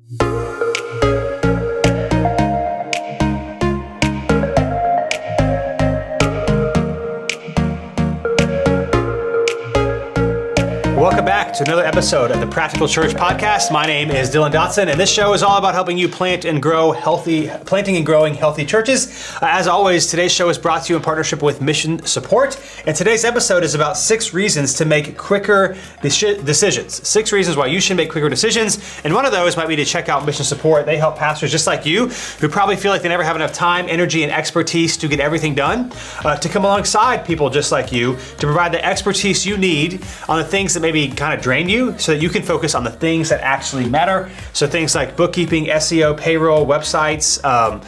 Welcome back to another episode of the Practical Church Podcast. My name is Dylan Dotson, and this show is all about helping you planting and growing healthy churches. As always, today's show is brought to you in partnership with Mission Support, and today's episode is about 6 reasons to make quicker decisions. 6 reasons why you should make quicker decisions, and one of those might be to check out Mission Support. They help pastors just like you, who probably feel like they never have enough time, energy, and expertise to get everything done, to come alongside people just like you to provide the expertise you need on the things that maybe kind of drain you so that you can focus on the things that actually matter. So things like bookkeeping, SEO, payroll, websites, a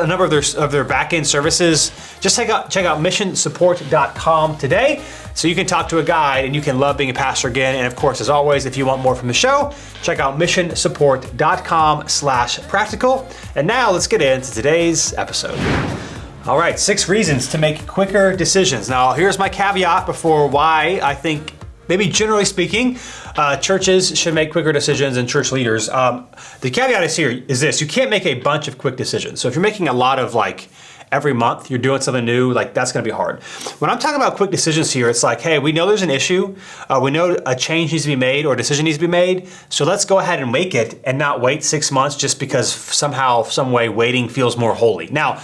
number of their back-end services. Just check out missionsupport.com today so you can talk to a guide and you can love being a pastor again. And of course, as always, if you want more from the show, check out missionsupport.com/practical. And now let's get into today's episode. All right, 6 reasons to make quicker decisions. Now, here's my caveat before why I think, maybe generally speaking, churches should make quicker decisions and church leaders. The caveat is this: you can't make a bunch of quick decisions. So if you're making a lot of every month you're doing something new, that's gonna be hard. When I'm talking about quick decisions here, it's like, hey, we know there's an issue. We know a change needs to be made or a decision needs to be made. So let's go ahead and make it and not wait 6 months just because somehow, some way waiting feels more holy. Now,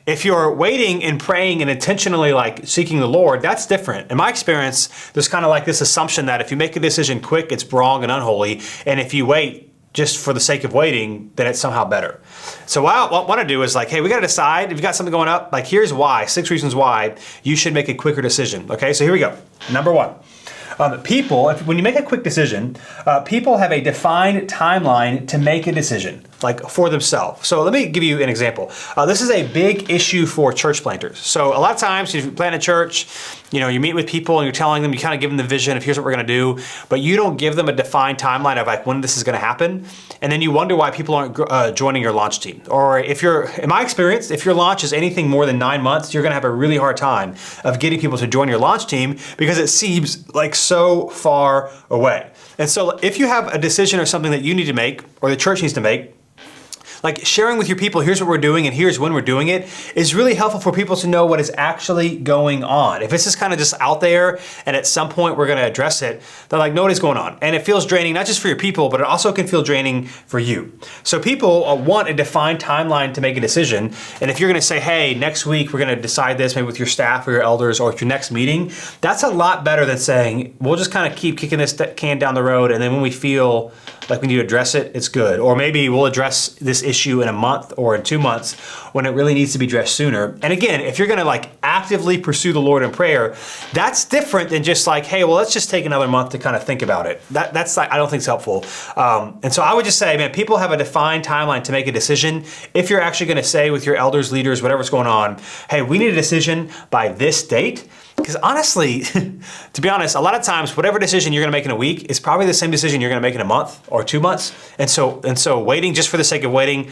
if you're waiting and praying and intentionally seeking the Lord, that's different. In my experience, there's kind of this assumption that if you make a decision quick, it's wrong and unholy. And if you wait just for the sake of waiting, then it's somehow better. So what I want to do is hey, we got to decide if you got something going up, here's why, 6 reasons why you should make a quicker decision. Okay, so here we go. Number 1. When you make a quick decision, people have a defined timeline to make a decision, for themselves. So let me give you an example. This is a big issue for church planters. So a lot of times, if you plant a church, you meet with people and you're telling them, you kind of give them the vision of here's what we're going to do, but you don't give them a defined timeline of when this is going to happen. And then you wonder why people aren't joining your launch team. Or in my experience, if your launch is anything more than 9 months, you're going to have a really hard time of getting people to join your launch team because it seems so far away. And so if you have a decision or something that you need to make or the church needs to make, sharing with your people, here's what we're doing and here's when we're doing it, is really helpful for people to know what is actually going on. If it's just kind of just out there and at some point we're going to address it, they're know what is going on. And it feels draining, not just for your people, but it also can feel draining for you. So people want a defined timeline to make a decision. And if you're going to say, hey, next week we're going to decide this, maybe with your staff or your elders or at your next meeting, that's a lot better than saying, we'll just kind of keep kicking this can down the road. And then when we feel like we need to address it, it's good. Or maybe we'll address this issue in a month or in 2 months when it really needs to be addressed sooner. And again, if you're gonna actively pursue the Lord in prayer, that's different than just hey, well, let's just take another month to kind of think about it. That's I don't think it's helpful. And so I would just say, man, people have a defined timeline to make a decision. If you're actually gonna say with your elders, leaders, whatever's going on, hey, we need a decision by this date. Because honestly, to be honest, a lot of times, whatever decision you're going to make in a week is probably the same decision you're going to make in a month or 2 months. And so waiting just for the sake of waiting,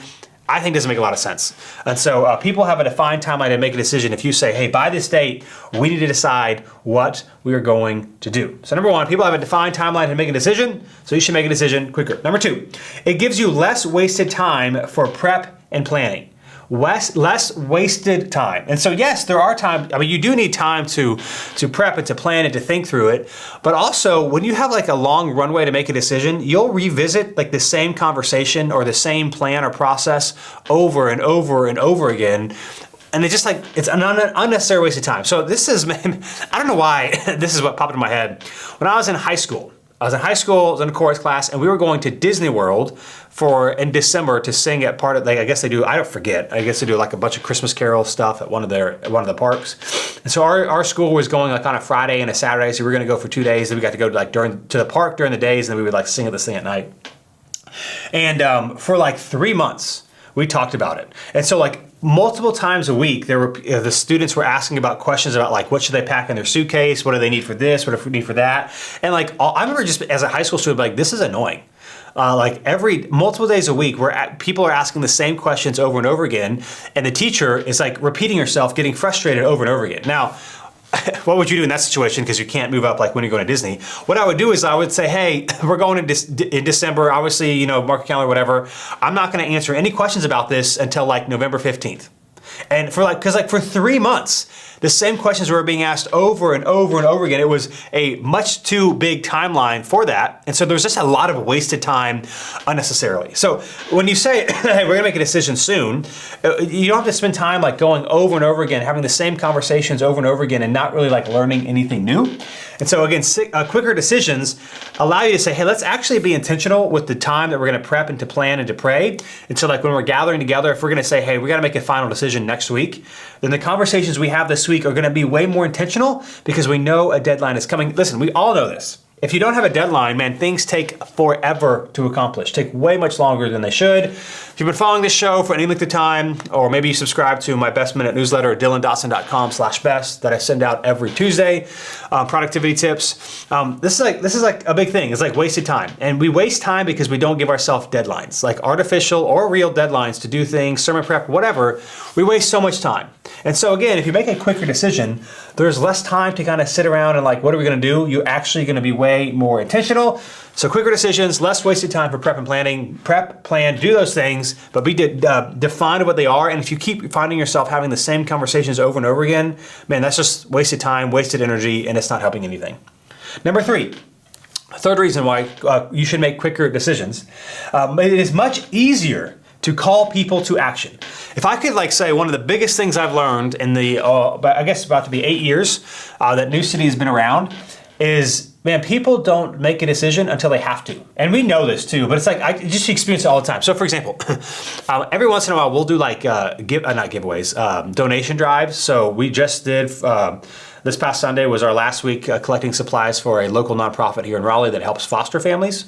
I think doesn't make a lot of sense. And so people have a defined timeline to make a decision. If you say, hey, by this date, we need to decide what we are going to do. So number 1, people have a defined timeline to make a decision, so you should make a decision quicker. Number 2, it gives you less wasted time for prep and planning. Less wasted time. And so yes, there are times, you do need time to prep and to plan and to think through it, but also when you have a long runway to make a decision, you'll revisit the same conversation or the same plan or process over and over and over again. And it's just it's an unnecessary waste of time. So this is, I don't know why this is what popped in my head. When I was in high school, I was in a chorus class, and we were going to Disney World in December to sing at part of, I guess they do, I don't forget, I guess they do a bunch of Christmas Carol stuff at one of the parks. And so our school was going on a Friday and a Saturday, so we were going to go for 2 days, and we got to go to the park during the days, and then we would sing at this thing at night. And for 3 months, we talked about it. And so multiple times a week, there were the students were asking about questions about what should they pack in their suitcase, what do they need for this, what do they need for that, and I remember just as a high school student, this is annoying. Every multiple days a week, people are asking the same questions over and over again, and the teacher is repeating herself, getting frustrated over and over again. Now, what would you do in that situation? Because you can't move up like when you're going to Disney. What I would do is I would say, hey, we're going in December, obviously, mark your calendar, whatever. I'm not going to answer any questions about this until like November 15th. And for 3 months, the same questions were being asked over and over and over again. It was a much too big timeline for that. And so there's just a lot of wasted time unnecessarily. So when you say, hey, we're gonna make a decision soon, you don't have to spend time like going over and over again, having the same conversations over and over again and not really like learning anything new. And so again, quicker decisions allow you to say, hey, let's actually be intentional with the time that we're gonna prep and to plan and to pray. And so like when we're gathering together, if we're gonna say, hey, we gotta make a final decision next week, then the conversations we have this week are gonna be way more intentional because we know a deadline is coming. Listen, we all know this. If you don't have a deadline, man, things take forever to accomplish, take way much longer than they should. If you've been following this show for any length of time, or maybe you subscribe to my Best Minute newsletter at dylandawson.com/best that I send out every Tuesday, productivity tips. This is like a big thing. It's like wasted time. And we waste time because we don't give ourselves deadlines, like artificial or real deadlines to do things, sermon prep, whatever. We waste so much time. And so again, if you make a quicker decision, there's less time to kind of sit around and like, what are we gonna do? You're actually gonna be way more intentional. So quicker decisions, less wasted time for prep and planning. Prep, plan, do those things, but define what they are. And if you keep finding yourself having the same conversations over and over again, man, that's just wasted time, wasted energy, and it's not helping anything. Number 3. Third reason why you should make quicker decisions. It is much easier to call people to action. If I could like say one of the biggest things I've learned in the, I guess about to be 8 years that New City has been around is, man, people don't make a decision until they have to. And we know this too, but it's like, I just experience it all the time. So for example, every once in a while we'll do like, not giveaways, donation drives. So we just did, this past Sunday was our last week collecting supplies for a local nonprofit here in Raleigh that helps foster families.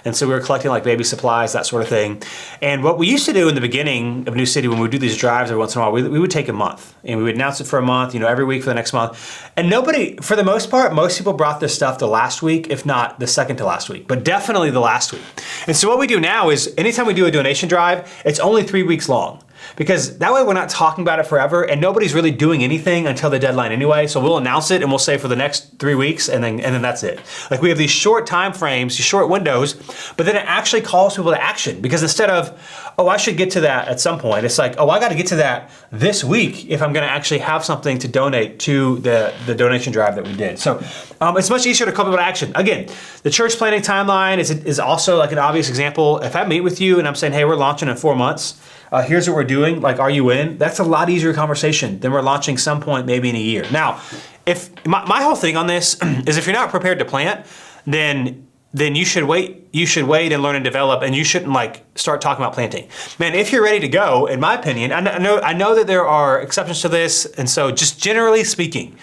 And so we were collecting like baby supplies, that sort of thing. And what we used to do in the beginning of New City when we would do these drives every once in a while, we would take a month and we would announce it for a month, every week for the next month. And nobody, for the most part, most people brought their stuff the last week, if not the second to last week, but definitely the last week. And so what we do now is anytime we do a donation drive, it's only 3 weeks long. Because that way we're not talking about it forever and nobody's really doing anything until the deadline anyway. So we'll announce it and we'll say for the next 3 weeks and then that's it. Like we have these short time frames, these short windows, but then it actually calls people to action because instead of, oh, I should get to that at some point, it's like, oh, I got to get to that this week if I'm going to actually have something to donate to the donation drive that we did. So it's much easier to call people to action. Again, the church planning timeline is also like an obvious example. If I meet with you and I'm saying, hey, we're launching in 4 months, here's what we're doing, like, are you in? That's a lot easier conversation than we're launching some point maybe in a year. Now, if my whole thing on this is if you're not prepared to plant, then you should wait. You should wait and learn and develop, and you shouldn't like start talking about planting. Man, if you're ready to go, in my opinion, I know that there are exceptions to this, and so just generally speaking,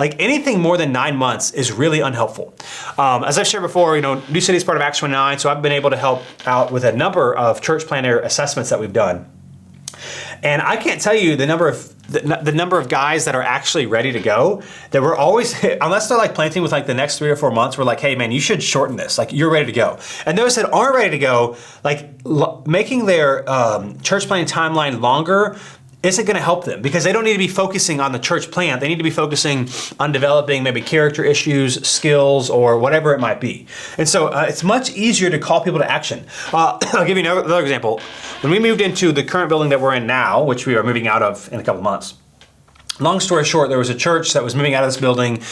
like anything more than 9 months is really unhelpful. As I've shared before, New City is part of Acts 29, so I've been able to help out with a number of church planner assessments that we've done. And I can't tell you the number of guys that are actually ready to go that we're always, unless they're like planting with like the next 3 or 4 months, we're like, hey man, you should shorten this. Like you're ready to go. And those that aren't ready to go, like making their church planting timeline longer isn't going to help them because they don't need to be focusing on the church plant. They need to be focusing on developing maybe character issues, skills, or whatever it might be. And so it's much easier to call people to action. I'll give you another example. When we moved into the current building that we're in now, which we are moving out of in a couple months, long story short, there was a church that was moving out of this building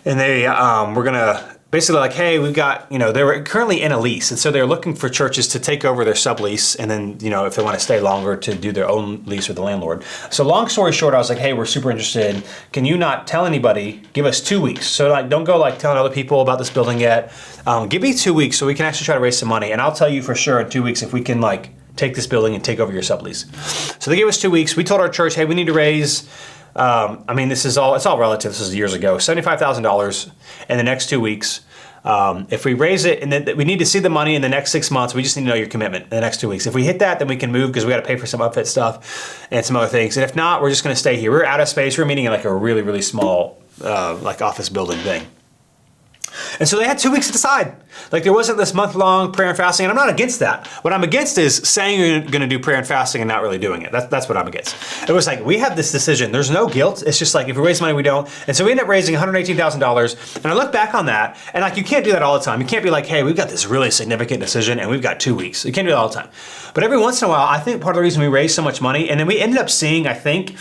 and they were going to basically like, hey, we've got, they were currently in a lease. And so they're looking for churches to take over their sublease. And then, if they want to stay longer to do their own lease with the landlord. So long story short, I was like, hey, we're super interested. Can you not tell anybody, give us 2 weeks. So like, don't go like telling other people about this building yet. Give me 2 weeks so we can actually try to raise some money. And I'll tell you for sure in 2 weeks if we can like take this building and take over your sublease. So they gave us 2 weeks. We told our church, hey, we need to raise, it's all relative. This is years ago, $75,000 in the next 2 weeks. If we raise it and then we need to see the money in the next 6 months, we just need to know your commitment in the next 2 weeks. If we hit that, then we can move because we got to pay for some outfit stuff and some other things. And if not, we're just going to stay here. We're out of space. We're meeting in like a really, really small, like office building thing. And so they had 2 weeks to decide. Like there wasn't this month-long prayer and fasting, and I'm not against that. What I'm against is saying you're gonna do prayer and fasting and not really doing it. That's what I'm against. It was like, we have this decision. There's no guilt. It's just like, if we raise money, we don't. And so we ended up raising $118,000. And I look back on that, and like, you can't do that all the time. You can't be like, hey, we've got this really significant decision and we've got 2 weeks. You can't do that all the time. But every once in a while, I think part of the reason we raised so much money, and then we ended up seeing, I think,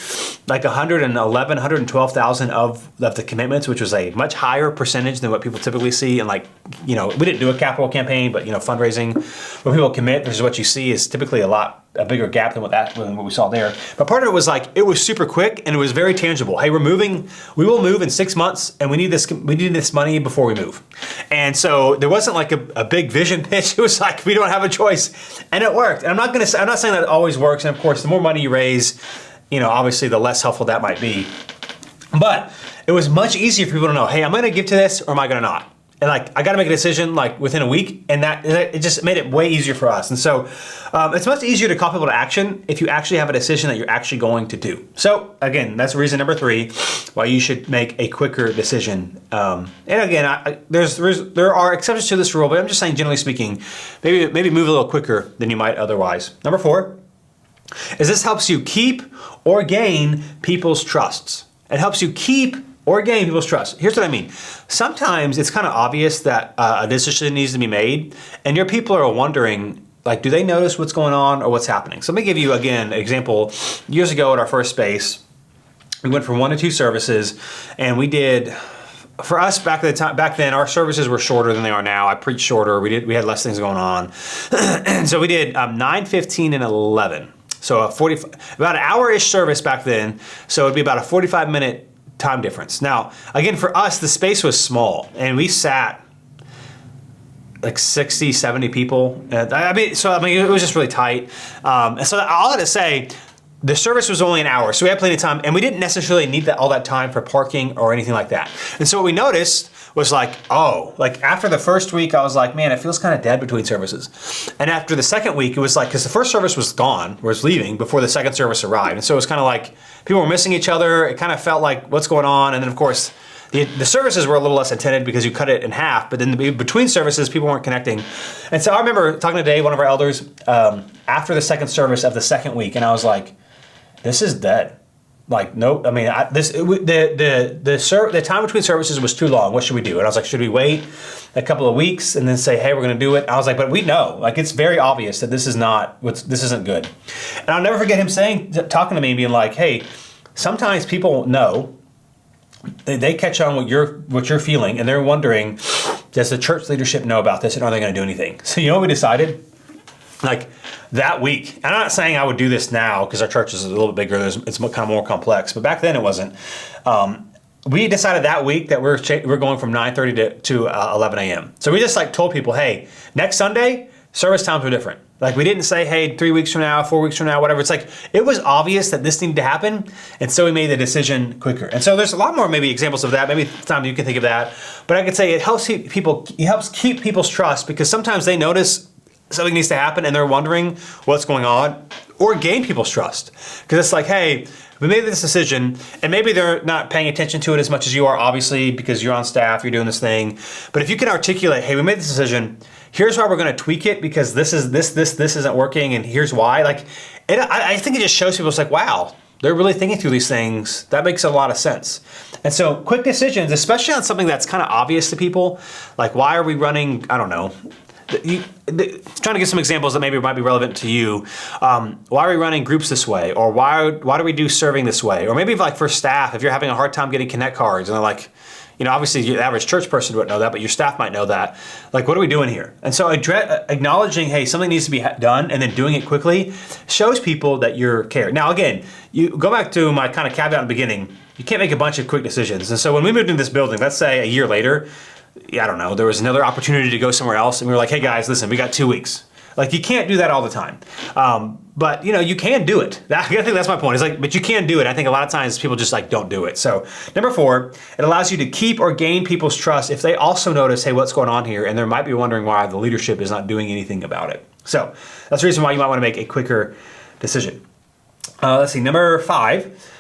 like 112,000 of the commitments, which was a much higher percentage than what people typically see. And like, we didn't do a capital campaign, but fundraising, when people commit, this is what you see is typically a bigger gap than what we saw there. But part of it was like, it was super quick and it was very tangible. Hey, we will move in 6 months, and we need this money before we move. And so there wasn't like a big vision pitch. It was like, we don't have a choice, and it worked. And I'm not saying that it always works. And of course, the more money you raise, obviously the less helpful that might be. But it was much easier for people to know, hey, I'm gonna give to this or am I gonna not? And like, I got to make a decision like within a week, and that it just made it way easier for us. And so it's much easier to call people to action if you actually have a decision that you're actually going to do. So again, that's reason number 3 why you should make a quicker decision. And again, there are exceptions to this rule, but I'm just saying, generally speaking, maybe move a little quicker than you might otherwise. Number 4 is this helps you keep or gain people's trusts. It helps you keep or gain people's trust. Here's what I mean. Sometimes it's kind of obvious that a decision needs to be made, and your people are wondering, like, do they notice what's going on or what's happening? So let me give you, again, an example. Years ago at our first space, we went from 1 to 2 services, and we did, for us back then, our services were shorter than they are now. I preached shorter. We had less things going on. And so we did 9, 15, and 11. So about an hour-ish service back then. So it'd be about a 45-minute time difference. Now, again, for us, the space was small, and we sat like 60, 70 people. It was just really tight. And so all I had to say, the service was only an hour, so we had plenty of time, and we didn't necessarily need all that time for parking or anything like that. And so what we noticed was like, after the first week, I was like, man, it feels kind of dead between services. And after the second week, it was like, because the first service was gone, was leaving before the second service arrived. And so it was kind of like, people were missing each other. It kind of felt like, what's going on? And then of course, the services were a little less attended because you cut it in half, but then between services, people weren't connecting. And so I remember talking to Dave, one of our elders, after the second service of the second week, and I was like, this is dead. Like, nope. I mean, the time between services was too long. What should we do? And I was like, should we wait a couple of weeks and then say, hey, we're going to do it? I was like, but we know, like, it's very obvious that this isn't good. And I'll never forget him talking to me and being like, hey, sometimes people know, they catch on what you're feeling, and they're wondering, does the church leadership know about this, and are they going to do anything? So you know what we decided? Like that week, I'm not saying I would do this now because our church is a little bit bigger, it's kind of more complex, but back then it wasn't. We decided that week that we're going from 9:30 to 11 a.m. So we just like told people, hey, next Sunday, service times are different. Like we didn't say, hey, 3 weeks from now, 4 weeks from now, whatever. It's like, it was obvious that this needed to happen. And so we made the decision quicker. And so there's a lot more maybe examples of that. Maybe time you can think of that. But I could say it helps keep people's trust, because sometimes they notice something needs to happen and they're wondering what's going on, or gain people's trust. Because it's like, hey, we made this decision, and maybe they're not paying attention to it as much as you are, obviously, because you're on staff, you're doing this thing. But if you can articulate, hey, we made this decision, here's why we're going to tweak it, because this isn't working, and here's why. Like, I think it just shows people, it's like, wow, they're really thinking through these things. That makes a lot of sense. And so quick decisions, especially on something that's kind of obvious to people, like why are we running, I don't know, trying to give some examples that maybe might be relevant to you. Why are we running groups this way? Or why do we do serving this way? Or maybe like for staff, if you're having a hard time getting connect cards and they're like, obviously the average church person wouldn't know that, but your staff might know that. Like, what are we doing here? And so acknowledging, hey, something needs to be done, and then doing it quickly shows people that you're cared. Now, again, you go back to my kind of caveat in the beginning, you can't make a bunch of quick decisions. And so when we moved into this building, let's say a year later, I don't know, there was another opportunity to go somewhere else, and we were like, hey guys, listen, we got 2 weeks. Like, you can't do that all the time. But you can do it. I think that's my point. It's like, but you can do it. I think a lot of times people just like don't do it. So number 4, it allows you to keep or gain people's trust if they also notice, hey, what's going on here? And they might be wondering why the leadership is not doing anything about it. So that's the reason why you might want to make a quicker decision. Let's see, number 5.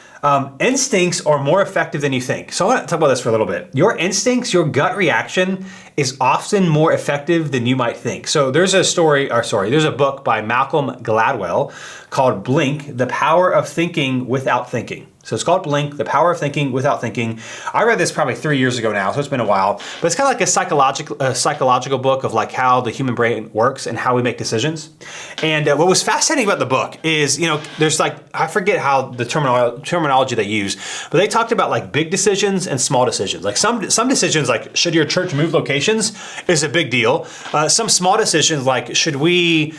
Instincts are more effective than you think. So I want to talk about this for a little bit. Your instincts, your gut reaction is often more effective than you might think. So there's a book by Malcolm Gladwell called Blink, The Power of Thinking Without Thinking. So it's called Blink, The Power of Thinking Without Thinking. I read this probably 3 years ago now, so it's been a while. But it's kind of like a psychological book of like how the human brain works and how we make decisions. And what was fascinating about the book is, there's like, I forget how the terminology they use, but they talked about like big decisions and small decisions. Like some decisions, like should your church move locations, is a big deal. Some small decisions, like should we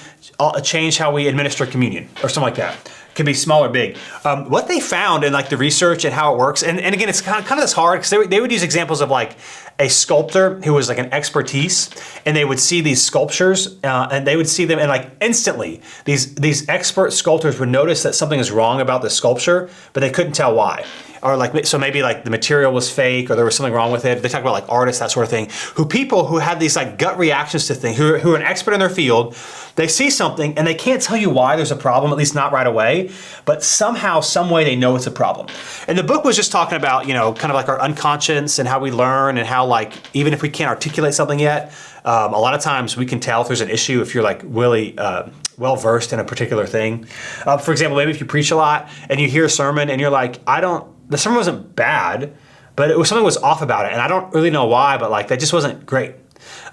change how we administer communion or something like that. Could be small or big. What they found in like the research and how it works, and again, it's kind of this hard because they would use examples of like a sculptor who was like an expertise, and they would see these sculptures and they would see them, and like instantly these expert sculptors would notice that something is wrong about the sculpture, but they couldn't tell why. Or like, so maybe like the material was fake or there was something wrong with it. They talk about like artists, that sort of thing, people who had these like gut reactions to things, who are an expert in their field. They see something and they can't tell you why there's a problem, at least not right away, but somehow, some way they know it's a problem. And the book was just talking about, kind of like our unconscious and how we learn, and how like, even if we can't articulate something yet, a lot of times we can tell if there's an issue if you're like really well-versed in a particular thing. For example, maybe if you preach a lot and you hear a sermon and you're like, the sermon wasn't bad, but something was off about it, and I don't really know why, but like that just wasn't great.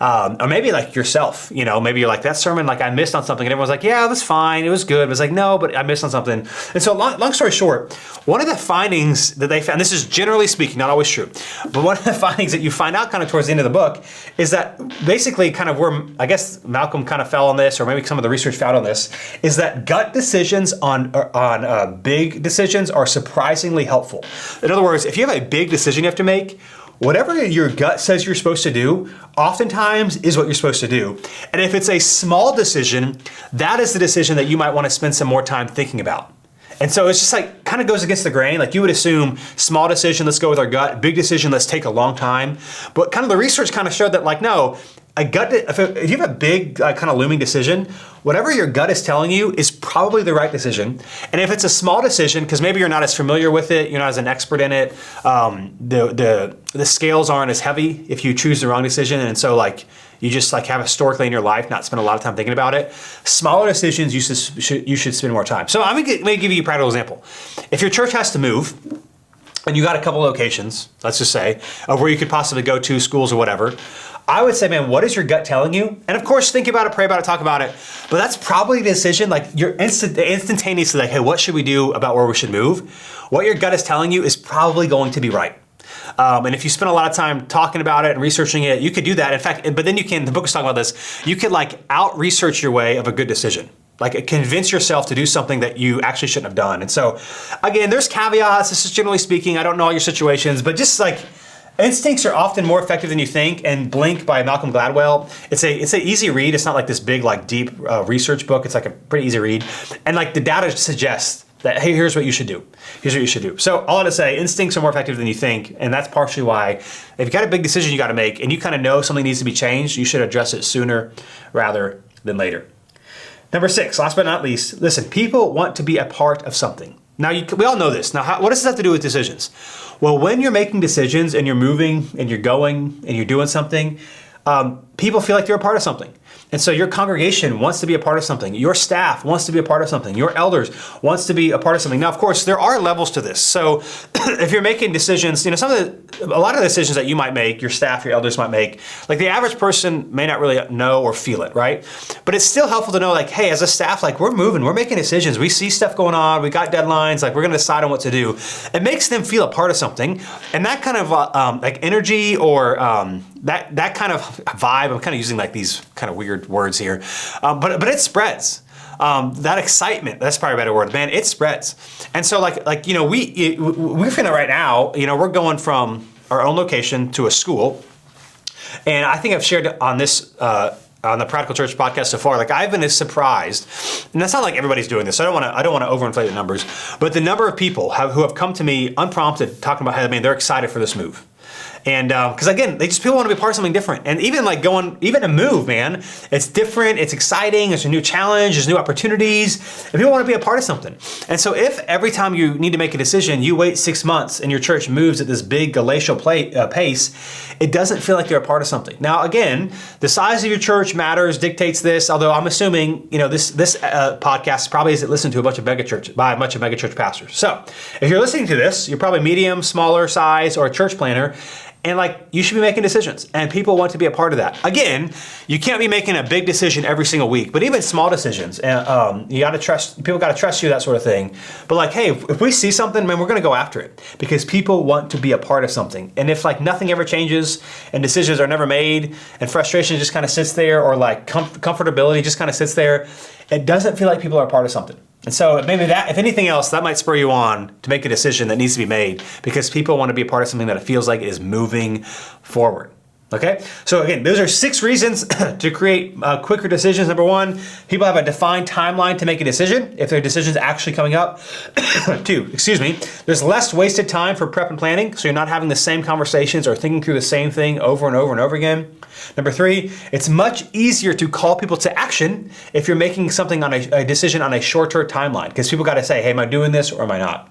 Or maybe like yourself, maybe you're like, that sermon, like I missed on something, and everyone's like, yeah, that's fine, it was good. But it's like, no, but I missed on something. And so long story short, one of the findings that they found, this is generally speaking, not always true, but one of the findings that you find out kind of towards the end of the book is that basically kind of where, I guess Malcolm kind of fell on this, or maybe some of the research found on this, is that gut decisions on big decisions are surprisingly helpful. In other words, if you have a big decision you have to make, whatever your gut says you're supposed to do, oftentimes is what you're supposed to do. And if it's a small decision, that is the decision that you might want to spend some more time thinking about. And so it's just like, kind of goes against the grain. Like you would assume, small decision, let's go with our gut. Big decision, let's take a long time. But kind of the research kind of showed that like, no, if you have a big kind of looming decision, whatever your gut is telling you is probably the right decision. And if it's a small decision, because maybe you're not as familiar with it, you're not as an expert in it, the scales aren't as heavy if you choose the wrong decision. And so like you just like have historically in your life not spent a lot of time thinking about it. Smaller decisions, you should spend more time. So I'm gonna give you a practical example. If your church has to move, and you got a couple locations, let's just say, of where you could possibly go to, schools or whatever, I would say, man, what is your gut telling you? And of course, think about it, pray about it, talk about it. But that's probably the decision, like you're instantaneously like, hey, what should we do about where we should move? What your gut is telling you is probably going to be right. And if you spend a lot of time talking about it and researching it, you could do that. In fact, but then the book is talking about this, you could like out-research your way of a good decision. Like convince yourself to do something that you actually shouldn't have done. And so again, there's caveats. This is generally speaking, I don't know all your situations, but just like instincts are often more effective than you think. And Blink by Malcolm Gladwell, it's an easy read. It's not like this big, like deep research book. It's like a pretty easy read. And like the data suggests that, hey, here's what you should do. Here's what you should do. So all I to say, instincts are more effective than you think. And that's partially why if you've got a big decision you got to make and you kind of know something needs to be changed, you should address it sooner rather than later. Number 6, last but not least, listen, people want to be a part of something. Now, we all know this. Now, what does this have to do with decisions? Well, when you're making decisions and you're moving and you're going and you're doing something, people feel like they're a part of something. And so your congregation wants to be a part of something. Your staff wants to be a part of something. Your elders wants to be a part of something. Now, of course, there are levels to this. So if you're making decisions, a lot of the decisions that you might make, your staff, your elders might make, like the average person may not really know or feel it, right? But it's still helpful to know, like, hey, as a staff, like we're moving, we're making decisions. We see stuff going on. We got deadlines. Like we're going to decide on what to do. It makes them feel a part of something. And that kind of like energy or that kind of vibe, I'm kind of using like these kind of weird words here, but it spreads. That excitement, that's probably a better word, man, it spreads. And so we're finna right now, we're going from our own location to a school. And I think I've shared on this, on the Practical Church podcast so far, like I've been as surprised, and that's not like everybody's doing this, so I don't want to overinflate the numbers, but the number of people who have come to me unprompted talking about how, man, they're excited for this move. And because again, people want to be a part of something different. And even like even a move, man, it's different, it's exciting, there's a new challenge, there's new opportunities, and people want to be a part of something. And so if every time you need to make a decision, you wait 6 months and your church moves at this big glacial pace, it doesn't feel like you're a part of something. Now, again, the size of your church matters, dictates this, although I'm assuming, this podcast probably isn't listened to by a bunch of megachurch pastors. So if you're listening to this, you're probably medium, smaller size, or a church planner, and you should be making decisions, and people want to be a part of that. Again, you can't be making a big decision every single week, but even small decisions, you got to trust, people got to trust you, that sort of thing. But hey, if we see something, man, we're going to go after it because people want to be a part of something. And if nothing ever changes and decisions are never made and frustration just kind of sits there, or comfortability just kind of sits there, it doesn't feel like people are a part of something. And so maybe that, if anything else, that might spur you on to make a decision that needs to be made because people want to be a part of something that it feels like is moving forward. Okay? So again, those are 6 reasons to create quicker decisions. Number 1, people have a defined timeline to make a decision if their decision's actually coming up. 2, there's less wasted time for prep and planning, so you're not having the same conversations or thinking through the same thing over and over and over again. Number 3, it's much easier to call people to action if you're making something on a decision on a shorter timeline, because people got to say, hey, am I doing this or am I not?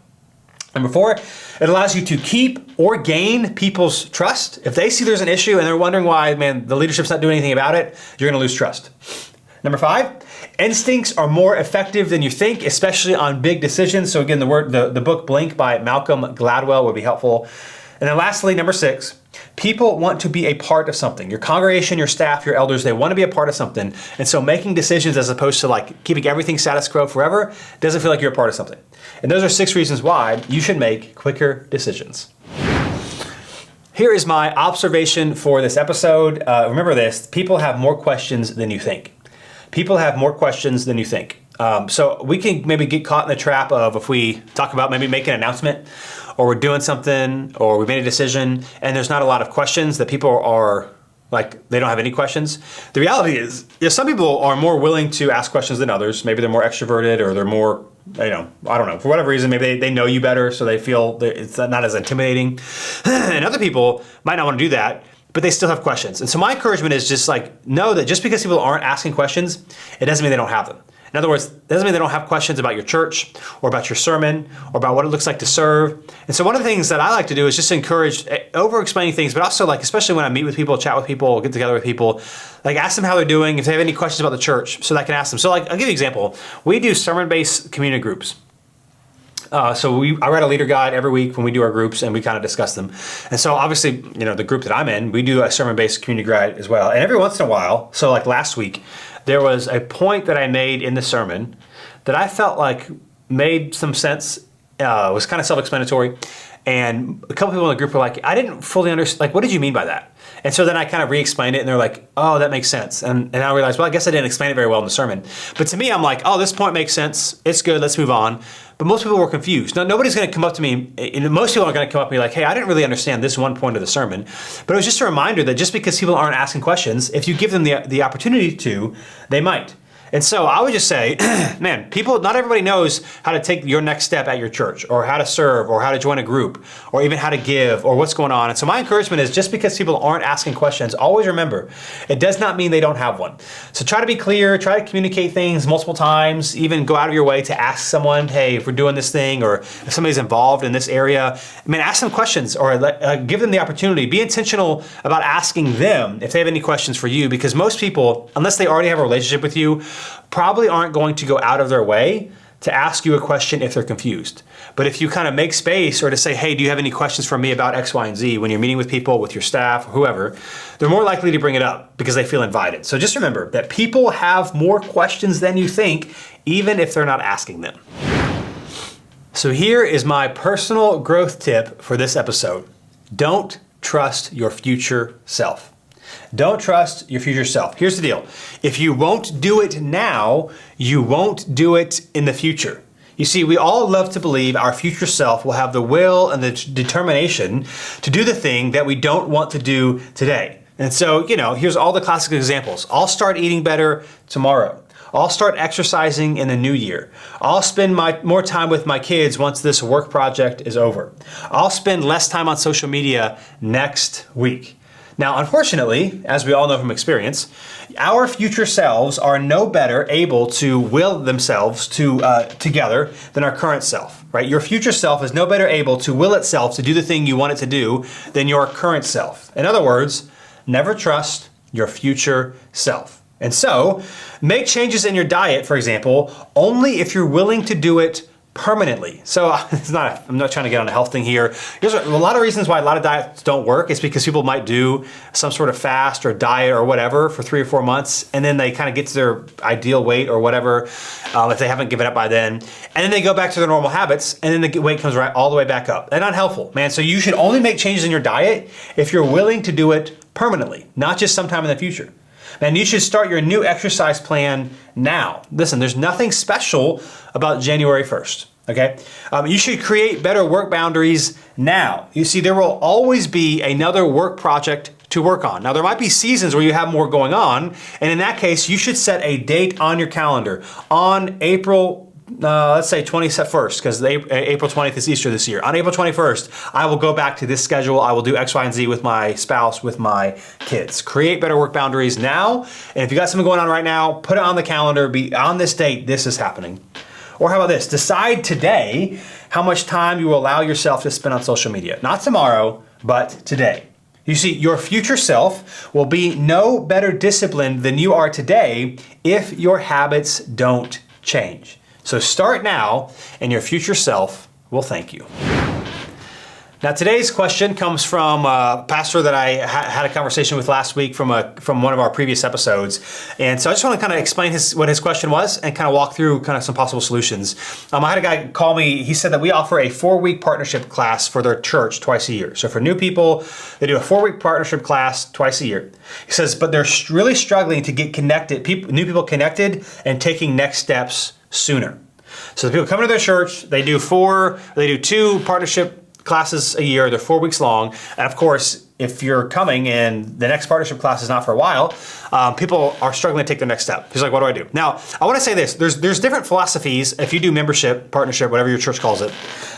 Number 4, it allows you to keep or gain people's trust. If they see there's an issue and they're wondering why, man, the leadership's not doing anything about it, you're going to lose trust. Number 5, instincts are more effective than you think, especially on big decisions. So again, the book Blink by Malcolm Gladwell would be helpful. And then lastly, number 6, people want to be a part of something. Your congregation, your staff, your elders, they want to be a part of something. And so making decisions as opposed to keeping everything status quo forever doesn't feel like you're a part of something. And those are 6 reasons why you should make quicker decisions. Here is my observation for this episode. Remember this, people have more questions than you think. People have more questions than you think. So we can maybe get caught in the trap of, if we talk about maybe making an announcement, or we're doing something, or we made a decision, and there's not a lot of questions, that people are they don't have any questions. The reality is, some people are more willing to ask questions than others. Maybe they're more extroverted, or they're more, I don't know, for whatever reason, maybe they know you better, so they feel it's not as intimidating. And other people might not want to do that, but they still have questions. And so my encouragement is just know that just because people aren't asking questions, it doesn't mean they don't have them. In other words, it doesn't mean they don't have questions about your church or about your sermon or about what it looks like to serve. And so one of the things that I like to do is just encourage over-explaining things, but also especially when I meet with people, chat with people, get together with people, ask them how they're doing, if they have any questions about the church, so that I can ask them. So I'll give you an example. We do sermon-based community groups. I write a leader guide every week when we do our groups, and we kind of discuss them. And so obviously, the group that I'm in, we do a sermon-based community guide as well. And every once in a while, so last week, there was a point that I made in the sermon that I felt made some sense, was kind of self-explanatory. And a couple people in the group were I didn't fully understand, what did you mean by that? And so then I kind of re-explained it, and they're oh, that makes sense. And I realized, well, I guess I didn't explain it very well in the sermon. But to me, I'm oh, this point makes sense. It's good. Let's move on. But most people were confused. Now, nobody's going to come up to me, most people are going to come up to me hey, I didn't really understand this one point of the sermon. But it was just a reminder that just because people aren't asking questions, if you give them the opportunity to, they might. And so I would just say, man, not everybody knows how to take your next step at your church, or how to serve, or how to join a group, or even how to give, or what's going on. And so my encouragement is, just because people aren't asking questions, always remember, it does not mean they don't have one. So try to be clear, try to communicate things multiple times, even go out of your way to ask someone, hey, if we're doing this thing, or if somebody's involved in this area, ask them questions, or give them the opportunity. Be intentional about asking them if they have any questions for you, because most people, unless they already have a relationship with you, probably aren't going to go out of their way to ask you a question if they're confused. But if you kind of make space, or to say, hey, do you have any questions for me about X, Y, and Z, when you're meeting with people, with your staff, or whoever, they're more likely to bring it up because they feel invited. So just remember that people have more questions than you think, even if they're not asking them. So here is my personal growth tip for this episode. Don't trust your future self. Don't trust your future self. Here's the deal. If you won't do it now, you won't do it in the future. You see, we all love to believe our future self will have the will and the determination to do the thing that we don't want to do today. And so, here's all the classic examples. I'll start eating better tomorrow. I'll start exercising in the new year. I'll spend more time with my kids once this work project is over. I'll spend less time on social media next week. Now, unfortunately, as we all know from experience, our future selves are no better able to will themselves together than our current self, right? Your future self is no better able to will itself to do the thing you want it to do than your current self. In other words, never trust your future self. And so, make changes in your diet, for example, only if you're willing to do it permanently. So I'm not trying to get on a health thing here. Here's a lot of reasons why a lot of diets don't work. It's because people might do some sort of fast or diet or whatever for 3 or 4 months, and then they kind of get to their ideal weight or whatever, if they haven't given up by then, and then they go back to their normal habits, and then the weight comes right all the way back up. And unhelpful, man. So you should only make changes in your diet if you're willing to do it permanently, not just sometime in the future. Man, you should start your new exercise plan now. Listen, there's nothing special about January 1st, okay? You should create better work boundaries now. You see, there will always be another work project to work on. Now, there might be seasons where you have more going on, and in that case, you should set a date on your calendar on April let's say 21st, because April 20th is Easter this year. On April 21st, I will go back to this schedule. I will do X, Y, and Z with my spouse, with my kids. Create better work boundaries now. And if you got something going on right now, put it on the calendar. Be on this date, this is happening. Or how about this? Decide today how much time you will allow yourself to spend on social media. Not tomorrow, but today. You see, your future self will be no better disciplined than you are today if your habits don't change. So start now, and your future self will thank you. Now, today's question comes from a pastor that I had a conversation with last week from one of our previous episodes. And so I just want to kind of explain what his question was and kind of walk through kind of some possible solutions. I had a guy call me. He said that we offer a 4-week partnership class for their church twice a year. So for new people, they do a 4-week partnership class twice a year. He says, but they're really struggling to get connected, new people connected and taking next steps sooner. So the people come to their church, they do 2 partnership classes a year. They're 4 weeks long. And of course, if you're coming and the next partnership class is not for a while, people are struggling to take their next step. He's like, what do I do? Now, I want to say this. There's different philosophies if you do membership, partnership, whatever your church calls it,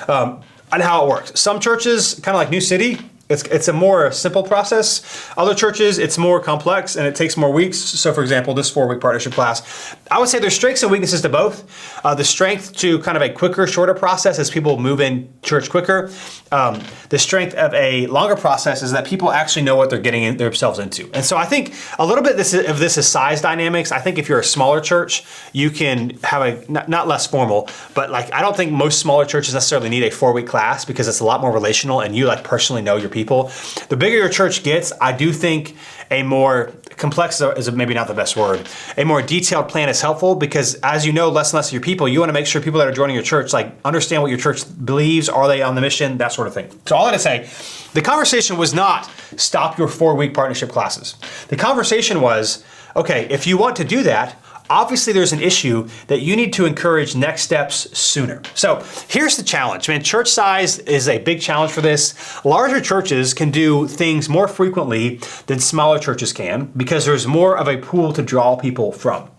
on how it works. Some churches, kind of like New City, it's a more simple process. Other churches, it's more complex and it takes more weeks. So for example, this 4-week partnership class, I would say there's strengths and weaknesses to both. The strength to kind of a quicker, shorter process as people move in church quicker. The strength of a longer process is that people actually know what they're getting themselves into. And so I think a little bit of this is size dynamics. I think if you're a smaller church, you can have not less formal, but like I don't think most smaller churches necessarily need a 4-week class because it's a lot more relational and you like personally know your people. The bigger your church gets, I do think a more complex is maybe not the best word. A more detailed plan is helpful because as you know less and less of your people, you want to make sure people that are joining your church like understand what your church believes, are they on the mission, that sort of thing. So all I gotta say, the conversation was not stop your 4-week partnership classes. The conversation was, okay, if you want to do that, obviously there's an issue that you need to encourage next steps sooner. So here's the challenge, man. Church size is a big challenge for this. Larger churches can do things more frequently than smaller churches can because there's more of a pool to draw people from.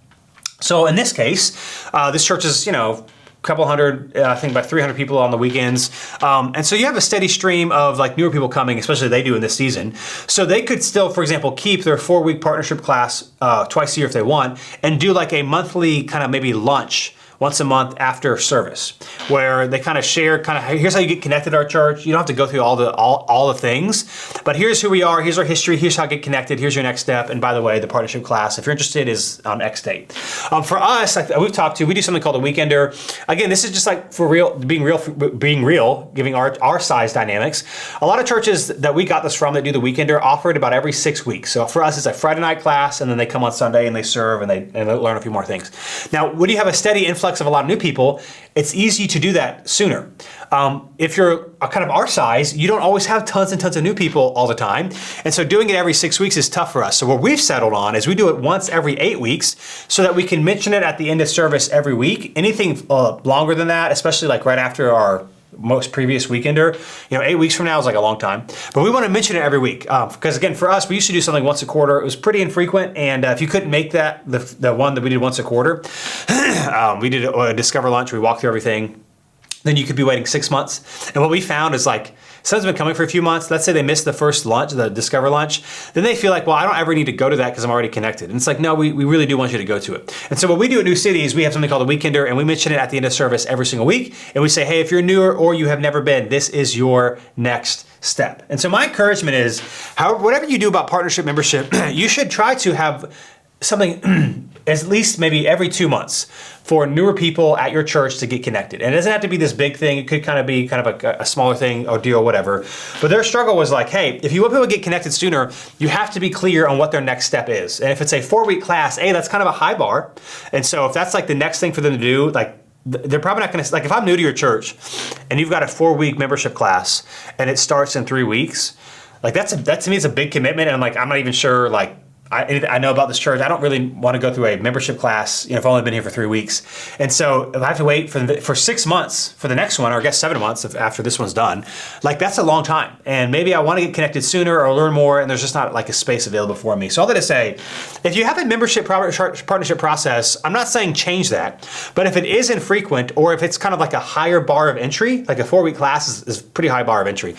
So in this case, this church is, couple hundred, I think about 300 people on the weekends. And so you have a steady stream of like newer people coming, especially they do in this season. So they could still, for example, keep their 4-week partnership class twice a year if they want and do like a monthly kind of maybe lunch once a month after service, where they kind of share here's how you get connected to our church. You don't have to go through all the things, but here's who we are, here's our history, here's how to get connected, here's your next step, and by the way, the partnership class, if you're interested, is on X date. For us, like we do something called a weekender. Again, this is just like for real, being real, giving our size dynamics. A lot of churches that we got this from that do the weekender offer it about every 6 weeks. So for us, it's a Friday night class, and then they come on Sunday and they serve and they learn a few more things. Now, when you have a steady influx of a lot of new people, it's easy to do that sooner. If you're kind of our size, you don't always have tons and tons of new people all the time. And so doing it every 6 weeks is tough for us. So what we've settled on is we do it once every 8 weeks so that we can mention it at the end of service every week. Anything longer than that, especially like right after our most previous weekender. 8 weeks from now is like a long time, but we want to mention it every week because again, for us, we used to do something once a quarter. It was pretty infrequent, and if you couldn't make that, the one that we did once a quarter, we did a Discover lunch. We walked through everything. Then you could be waiting 6 months. And what we found is like, someone's been coming for a few months. Let's say they missed the first lunch, the Discover lunch. Then they feel like, well, I don't ever need to go to that because I'm already connected. And it's like, no, we really do want you to go to it. And so what we do at New City is we have something called a Weekender, and we mention it at the end of service every single week. And we say, hey, if you're newer or you have never been, this is your next step. And so my encouragement is, whatever you do about partnership membership, you should try to have something at least maybe every 2 months for newer people at your church to get connected. And it doesn't have to be this big thing. It could kind of be kind of a smaller thing or deal, whatever. But their struggle was like, hey, if you want people to get connected sooner, you have to be clear on what their next step is. And if it's a 4-week class, that's kind of a high bar. And so if that's like the next thing for them to do, like they're probably not gonna, like if I'm new to your church and you've got a 4-week membership class and it starts in 3 weeks, like that to me is a big commitment. And I'm not even sure like, I know about this church. I don't really want to go through a membership class, if I've only been here for 3 weeks. And so if I have to wait for 6 months for the next one, or I guess 7 months after this one's done, like that's a long time. And maybe I want to get connected sooner or learn more, and there's just not like a space available for me. So all that to say, if you have a membership partnership process, I'm not saying change that, but if it is infrequent, or if it's kind of like a higher bar of entry, like a 4-week class is a pretty high bar of entry,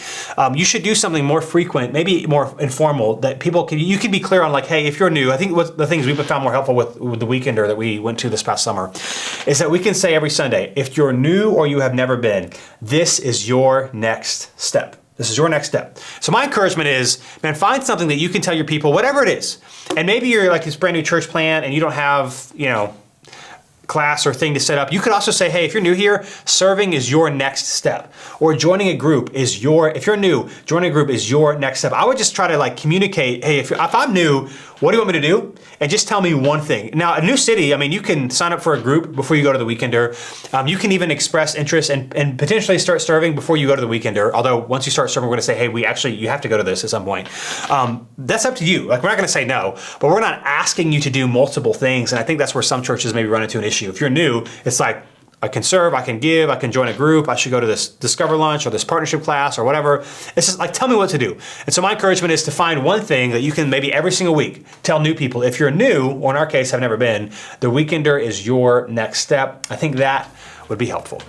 you should do something more frequent, maybe more informal, that you can be clear on like, hey, if you're new, I think what the things we've found more helpful with the Weekender that we went to this past summer is that we can say every Sunday, if you're new or you have never been, this is your next step. This is your next step. So my encouragement is, man, find something that you can tell your people, whatever it is. And maybe you're like this brand new church plant and you don't have, class or thing to set up. You could also say, hey, if you're new here, serving is your next step. Or joining a group is if you're new, joining a group is your next step. I would just try to like communicate, hey, if I'm new, what do you want me to do? And just tell me one thing. Now, a New City, you can sign up for a group before you go to the Weekender. You can even express interest and potentially start serving before you go to the Weekender. Although once you start serving, we're gonna say, hey, you have to go to this at some point. That's up to you. Like, we're not gonna say no, but we're not asking you to do multiple things. And I think that's where some churches maybe run into an issue. If you're new, it's like, I can serve, I can give, I can join a group, I should go to this Discover lunch or this partnership class or whatever. It's just like, tell me what to do. And so my encouragement is to find one thing that you can maybe every single week tell new people. If you're new, or in our case, have never been, the Weekender is your next step. I think that would be helpful.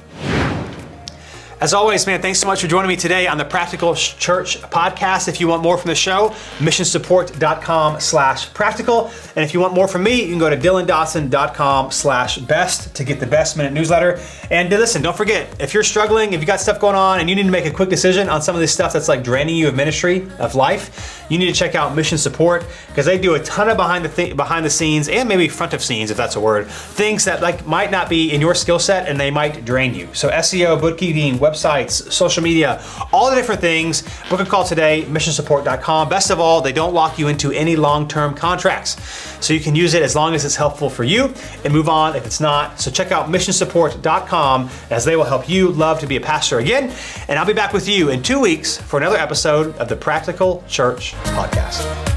As always, man, thanks so much for joining me today on the Practical Church podcast. If you want more from the show, missionsupport.com/practical. And if you want more from me, you can go to dylandawson.com/best to get the Best Minute newsletter. And listen, don't forget, if you're struggling, if you got stuff going on and you need to make a quick decision on some of this stuff that's like draining you of ministry, of life, you need to check out Mission Support, because they do a ton of behind the scenes and maybe front of scenes, if that's a word, things that like might not be in your skill set and they might drain you. So SEO, bookkeeping, websites, social media, all the different things. Book a call today, missionsupport.com. Best of all, they don't lock you into any long-term contracts. So you can use it as long as it's helpful for you and move on if it's not. So check out missionsupport.com, as they will help you love to be a pastor again. And I'll be back with you in 2 weeks for another episode of the Practical Church podcast.